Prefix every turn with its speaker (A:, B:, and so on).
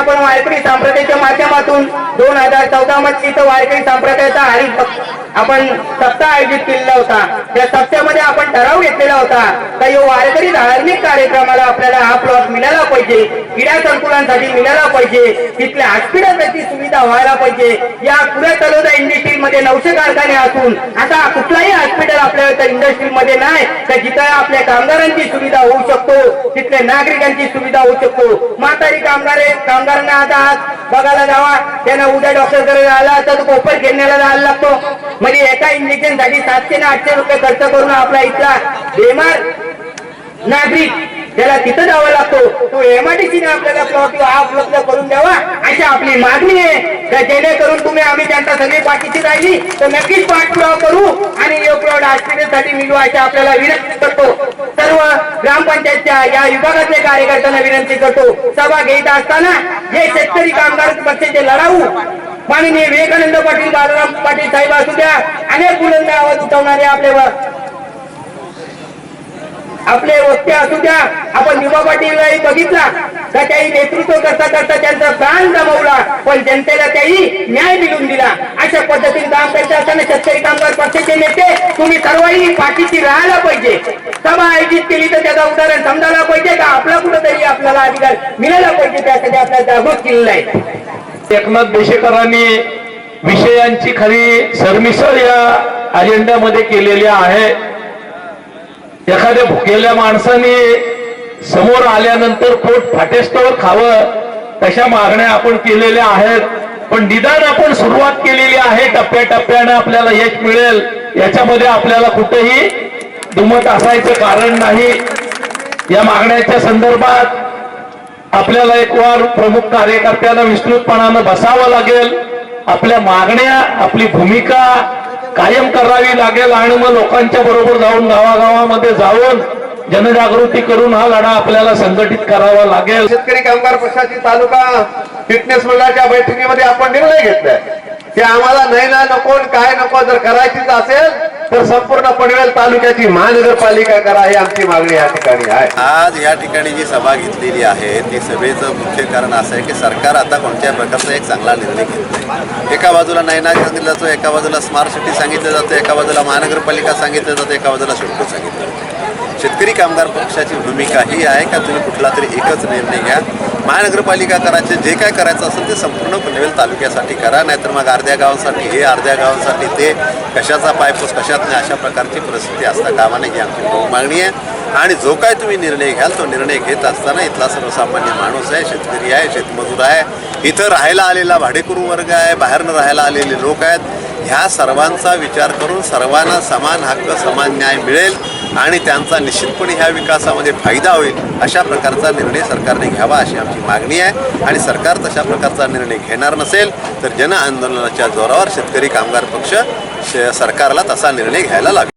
A: आपण वारकरी संप्रदायाच्या माध्यमातून 2014 मध्ये इथं वारकरी संप्रदायाचा आपण सप्ताह आयोजित केलेला होता। त्या सप्त्यामध्ये आपण ठराव घेतलेला होता की वारकरी धार्मिक कार्यक्रमाला आपल्याला हा प्लॉट मिळाला पाहिजे, क्रीडा संकुलांसाठी मिळाला पाहिजे, तिथल्या हॉस्पिटलची सुविधा व्हायला पाहिजे। या पुऱ्या तलोदा इंडस्ट्रीमध्ये 900 कारखाने असून आता कुठलाही हॉस्पिटल आपल्या इंडस्ट्रीमध्ये नाही तर जिथं आपल्या कामगारांची सुविधा होऊ शकतो, तिथल्या नागरिकांची सुविधा होऊ शकतो। म्हातारी कामगारांना आता बघायला जावा, त्यांना उद्या डॉक्टरकडे आला तर कोपर घेण्याला जायला लागतो, म्हणजे एका इंजेक्शन साठी 700 ते 800 रुपये खर्च करून आपला इथला बेमार नागरिक त्याला तिथं जावं लागतो। तो एमआयडीसीने आपल्याला प्लॉट हा उपलब्ध करून द्यावा अशी आपली मागणी आहे। जेणेकरून तुम्ही आम्ही त्यांच्या सगळी पाठीशी राहिली तर नक्कीच पाठपुरावा करू आणि हे प्लॉट हॉस्पिटलसाठी मिळू अशी आपल्याला विनंती करतो। सर्व ग्रामपंचायतच्या या विभागातल्या कार्यकर्त्यांना विनंती करतो, सभा घेत असताना जे शेतकरी कामगार पक्षाचे लढाऊ माननीय विवेकानंद पाटील, बाळाराम पाटील साहेब असू द्या, अनेक बुलंद आवाज उठवणारे आपले वक्ते असू द्या, आपण युवा पाटीललाही बघितला का त्याही नेतृत्व करता करता त्यांचा प्राण गमावला पण जनतेला त्याही न्याय मिळवून दिला। अशा पद्धतीने काम करत असताना शेतकरी कामगार पक्षाचे नेते तुम्ही सर्वही पाठीशी राहायला पाहिजे। सभा आयोजित केली तर त्याचा उदाहरण समजायला पाहिजे का आपला कुठेतरी आपल्याला अधिकार मिळाला पाहिजे, त्यासाठी आपल्याला जागृत केलेला आहे।
B: एकनाथ देशेकरांनी विषयांची खरी सरमिसळ या अजेंड्यामध्ये केलेली आहे। एखाद्या भुकेल्या माणसाने समोर आल्यानंतर पोट फाटेस्तवर खावं तशा मागण्या आपण केलेल्या आहेत, पण निदान आपण सुरुवात केलेली आहे। टप्प्याटप्प्याने आपल्याला यश मिळेल याच्यामध्ये आपल्याला कुठेही दुमत असायचं कारण नाही। या मागण्याच्या संदर्भात आपल्याला एक वार प्रमुख कार्यकर्त्यांना विस्तृतपणाने बसावं लागेल, आपल्या मागण्या आपली भूमिका कायम करावी लागेल आणि मग लोकांच्या बरोबर जाऊन गावागावामध्ये जाऊन जनजागृती करून हा लढा आपल्याला संघटित करावा लागेल।
C: शेतकरी कामगार पक्षाची तालुका फिटनेस मंडळाच्या बैठकीमध्ये आपण निर्णय घेतलाय की आम्हाला नाही ना नको काय नको, जर करायचीच असेल तर संपूर्ण पनवेल तालुक्याची महानगरपालिका करा ही आमची मागणी या ठिकाणी आहे।
D: आज या ठिकाणी जी सभा घेतलेली आहे ती सभेचं मुख्य कारण असं आहे की सरकार आता कोणत्या प्रकारचा एक चांगला निर्णय घेतलाय। एका बाजूला नैना सांगितलं जातं, एका बाजूला स्मार्ट सिटी सांगितलं जातं, एका बाजूला महानगरपालिका सांगितलं जातं, एका बाजूला शेड्यूल सांगितलं जातं। शेतकरी कामगार पक्षाची भूमिका ही आहे का तुम्ही कुठला तरी एकच निर्णय घ्या, महानगरपालिका करायचे जे काय करायचं असेल ते संपूर्ण पनवेल तालुक्यासाठी करा, नाहीतर मग अर्ध्या गावांसाठी हे अर्ध्या गावांसाठी ते, कशाचा पायपोस कशात नाही अशा प्रकारची परिस्थिती असता कामा नये ही आमची मागणी आहे। आणि जो काय तुम्ही निर्णय घ्याल तो निर्णय घेत असताना इथला सर्वसामान्य माणूस आहे, शेतकरी आहे, शेतमजूर आहे, इथं राहायला आलेला भाडेकरू वर्ग आहे, बाहेरनं राहायला आलेले लोक आहेत, ह्या सर्वांचा विचार करून सर्वांना समान हक्क समान न्याय मिळेल आणि त्यांचा निश्चितपणे ह्या विकासामध्ये फायदा होईल अशा प्रकारचा निर्णय सरकारने घ्यावा अशी आमची मागणी आहे। आणि सरकार तशा प्रकारचा निर्णय घेणार नसेल तर जन आंदोलनाच्या जोरावर शेतकरी कामगार पक्ष सरकारला तसा निर्णय घ्यायला लागेल।